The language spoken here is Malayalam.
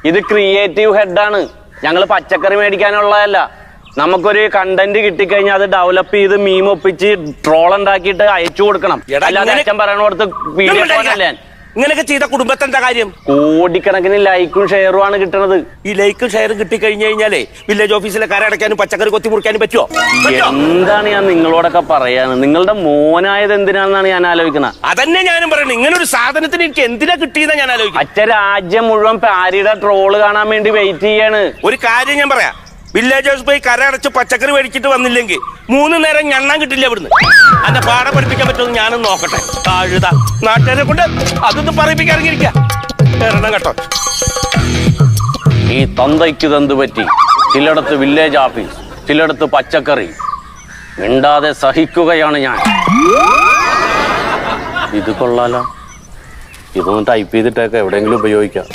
ഇത് ക്രിയേറ്റീവ് ഹെഡാണ്. ഞങ്ങൾ പച്ചക്കറി മേടിക്കാനുള്ളതല്ല. നമുക്കൊരു കണ്ടന്റ് കിട്ടിക്കഴിഞ്ഞാൽ അത് ഡെവലപ്പ് ചെയ്ത് മീം ഒപ്പിച്ച് ട്രോൾ ഉണ്ടാക്കിയിട്ട് അയച്ചു കൊടുക്കണം. അല്ലാതെ അച്ഛൻ പറയണോടത്ത് വീഡിയോ പോകാനല്ലേ. ഇങ്ങനെയൊക്കെ ചെയ്ത കുടുംബത്തെ എന്താ കാര്യം? കോടിക്കണക്കിന് ലൈക്കും ഷെയറും ആണ് കിട്ടണത്. ഈ ലൈക്കും ഷെയറും കിട്ടിക്കഴിഞ്ഞു കഴിഞ്ഞാലേ വില്ലേജ് ഓഫീസിലെ കരടയ്ക്കാനും പച്ചക്കറി കൊത്തി മുറിക്കാനും പറ്റുമോ? എന്താണ് ഞാൻ നിങ്ങളോടൊക്കെ പറയാന്? നിങ്ങളുടെ മോനായത് എന്തിനാണെന്നാണ് ഞാൻ ആലോചിക്കുന്നത്. അതന്നെ ഞാനും പറയണത്. ഇങ്ങനെ ഒരു സാധനത്തിന് എനിക്ക് എന്തിനാ കിട്ടിയെന്നാ ഞാൻ ആലോചിക്കുന്നത്. അച്ഛൻ രാജ്യം മുഴുവൻ പാരിയുടെ ട്രോള് കാണാൻ വേണ്ടി വെയിറ്റ് ചെയ്യാണ്. ഒരു കാര്യം ഞാൻ പറയാം, വില്ലേജ് ഹൗസ് പോയി കരടച്ച് പച്ചക്കറി മേടിച്ചിട്ട് വന്നില്ലെങ്കിൽ 3 നേരം ഞണ്ണാൻ കിട്ടില്ല ഇവിടുന്ന്. അന്റെ പാഠം പഠിപ്പിക്കാൻ പറ്റുമെന്ന് ഞാനും നോക്കട്ടെ. താഴുത നാട്ടുകാരെ കൊണ്ട് അതൊന്നും പറയിപ്പിക്കാൻ ഇറങ്ങിയിരിക്കാം കേട്ടോ. ഈ തന്തയ്ക്ക് തന്ത് പറ്റി. ചിലയിടത്ത് വില്ലേജ് ഓഫീസ്, ചിലയിടത്ത് പച്ചക്കറി. മിണ്ടാതെ സഹിക്കുകയാണ് ഞാൻ. ഇത് കൊള്ളാലോ. ഇതൊന്ന് ടൈപ്പ് ചെയ്തിട്ടൊക്കെ എവിടെയെങ്കിലും ഉപയോഗിക്കാം.